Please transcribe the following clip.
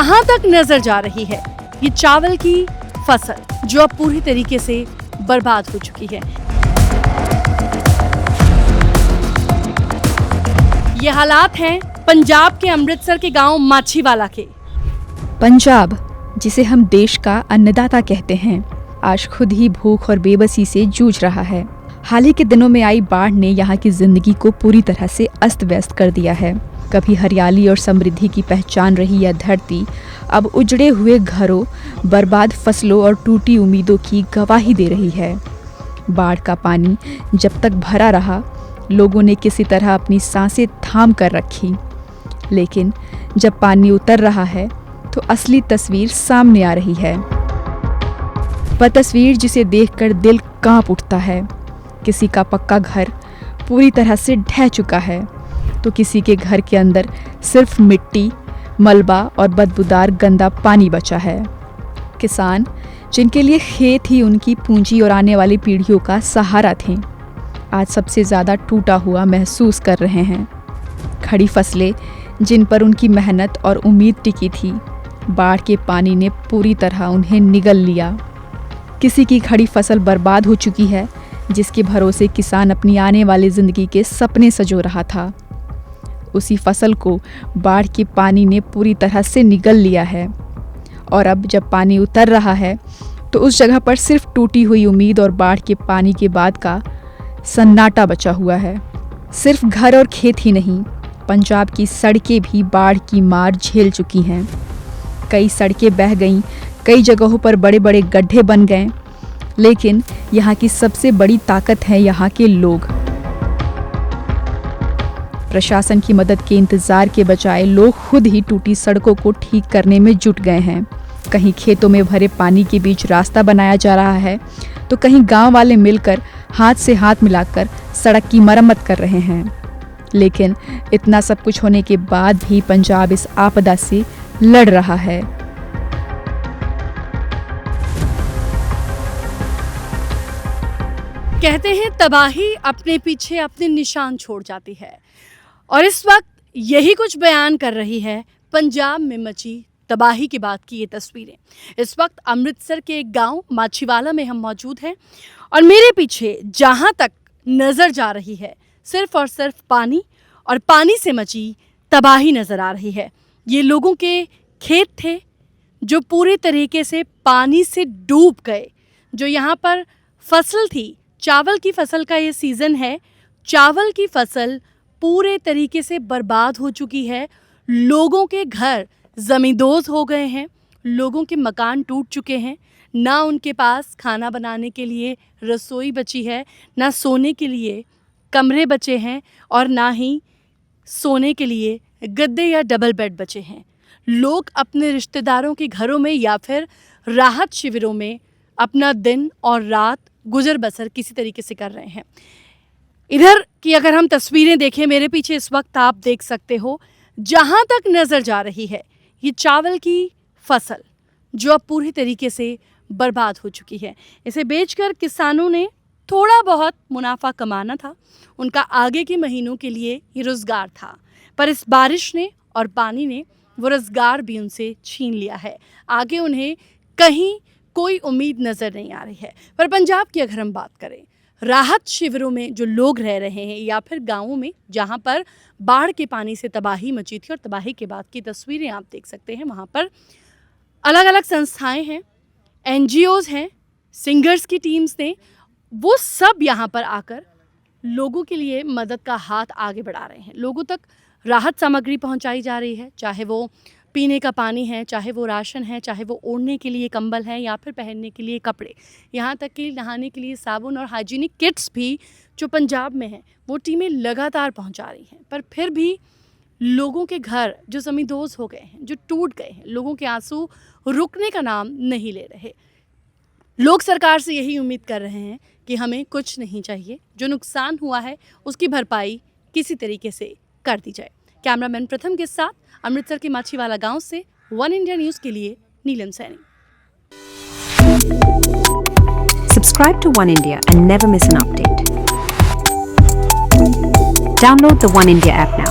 जहां तक नजर जा रही है ये चावल की फसल जो अब पूरी तरीके से बर्बाद हो चुकी है। ये हालात हैं पंजाब के अमृतसर के गांव माछीवाला के। पंजाब, जिसे हम देश का अन्नदाता कहते हैं, आज खुद ही भूख और बेबसी से जूझ रहा है। हाल ही के दिनों में आई बाढ़ ने यहाँ की जिंदगी को पूरी तरह से अस्त व्यस्त कर दिया है। कभी हरियाली और समृद्धि की पहचान रही यह धरती अब उजड़े हुए घरों, बर्बाद फसलों और टूटी उम्मीदों की गवाही दे रही है। बाढ़ का पानी जब तक भरा रहा, लोगों ने किसी तरह अपनी सांसें थाम कर रखी, लेकिन जब पानी उतर रहा है तो असली तस्वीर सामने आ रही है। वह तस्वीर जिसे देखकर दिल कांप उठता है। किसी का पक्का घर पूरी तरह से ढह चुका है, तो किसी के घर के अंदर सिर्फ मिट्टी, मलबा और बदबूदार गंदा पानी बचा है। किसान, जिनके लिए खेत ही उनकी पूंजी और आने वाली पीढ़ियों का सहारा थे, आज सबसे ज़्यादा टूटा हुआ महसूस कर रहे हैं। खड़ी फसलें, जिन पर उनकी मेहनत और उम्मीद टिकी थी, बाढ़ के पानी ने पूरी तरह उन्हें निगल लिया। किसी की खड़ी फसल बर्बाद हो चुकी है, जिसके भरोसे किसान अपनी आने वाली ज़िंदगी के सपने सजो रहा था। उसी फसल को बाढ़ के पानी ने पूरी तरह से निगल लिया है, और अब जब पानी उतर रहा है तो उस जगह पर सिर्फ टूटी हुई उम्मीद और बाढ़ के पानी के बाद का सन्नाटा बचा हुआ है। सिर्फ घर और खेत ही नहीं, पंजाब की सड़कें भी बाढ़ की मार झेल चुकी हैं। कई सड़कें बह गईं, कई जगहों पर बड़े बड़े गड्ढे बन गए, लेकिन यहाँ की सबसे बड़ी ताकत है यहाँ के लोग। प्रशासन की मदद के इंतजार के बजाय लोग खुद ही टूटी सड़कों को ठीक करने में जुट गए हैं। कहीं खेतों में भरे पानी के बीच रास्ता बनाया जा रहा है, तो कहीं गांव वाले मिलकर हाथ से हाथ मिलाकर सड़क की मरम्मत कर रहे हैं। लेकिन इतना सब कुछ होने के बाद भी पंजाब इस आपदा से लड़ रहा है। कहते हैं तबाही अपने पीछे अपने निशान छोड़ जाती है, और इस वक्त यही कुछ बयान कर रही है पंजाब में मची तबाही के बाद की ये तस्वीरें। इस वक्त अमृतसर के एक गांव माछीवाला में हम मौजूद हैं, और मेरे पीछे जहां तक नज़र जा रही है सिर्फ और सिर्फ पानी, और पानी से मची तबाही नज़र आ रही है। ये लोगों के खेत थे जो पूरे तरीके से पानी से डूब गए। जो यहाँ पर फसल थी, चावल की फसल का ये सीज़न है, चावल की फसल पूरे तरीके से बर्बाद हो चुकी है। लोगों के घर ज़मींदोज़ हो गए हैं, लोगों के मकान टूट चुके हैं। ना उनके पास खाना बनाने के लिए रसोई बची है, ना सोने के लिए कमरे बचे हैं, और ना ही सोने के लिए गद्दे या डबल बेड बचे हैं। लोग अपने रिश्तेदारों के घरों में या फिर राहत शिविरों में अपना दिन और रात गुजर बसर किसी तरीके से कर रहे हैं। इधर की अगर हम तस्वीरें देखें, मेरे पीछे इस वक्त आप देख सकते हो, जहां तक नज़र जा रही है ये चावल की फसल जो अब पूरी तरीके से बर्बाद हो चुकी है। इसे बेचकर किसानों ने थोड़ा बहुत मुनाफा कमाना था, उनका आगे के महीनों के लिए ये रोज़गार था, पर इस बारिश ने और पानी ने वो रोज़गार भी उनसे छीन लिया है। आगे उन्हें कहीं कोई उम्मीद नज़र नहीं आ रही है। पर पंजाब की अगर हम बात करें, राहत शिविरों में जो लोग रह रहे हैं या फिर गाँवों में जहाँ पर बाढ़ के पानी से तबाही मची थी, और तबाही के बाद की तस्वीरें आप देख सकते हैं, वहाँ पर अलग अलग संस्थाएं हैं, NGOs हैं, सिंगर्स की टीम्स ने, वो सब यहाँ पर आकर लोगों के लिए मदद का हाथ आगे बढ़ा रहे हैं। लोगों तक राहत सामग्री पहुँचाई जा रही है, चाहे वो पीने का पानी है, चाहे वो राशन है, चाहे वो ओढ़ने के लिए कंबल है या फिर पहनने के लिए कपड़े, यहाँ तक कि नहाने के लिए साबुन और हाइजीनिक किट्स भी जो पंजाब में हैं वो टीमें लगातार पहुँचा रही हैं। पर फिर भी लोगों के घर जो ज़मींदोज़ हो गए हैं, जो टूट गए हैं, लोगों के आंसू रुकने का नाम नहीं ले रहे। लोग सरकार से यही उम्मीद कर रहे हैं कि हमें कुछ नहीं चाहिए, जो नुकसान हुआ है उसकी भरपाई किसी तरीके से कर दी जाए। कैमरामैन प्रथम के साथ अमृतसर के माछीवाला गांव से वन इंडिया न्यूज़ के लिए नीलम Saini. Subscribe to One India and never miss an update. Download the One India app now.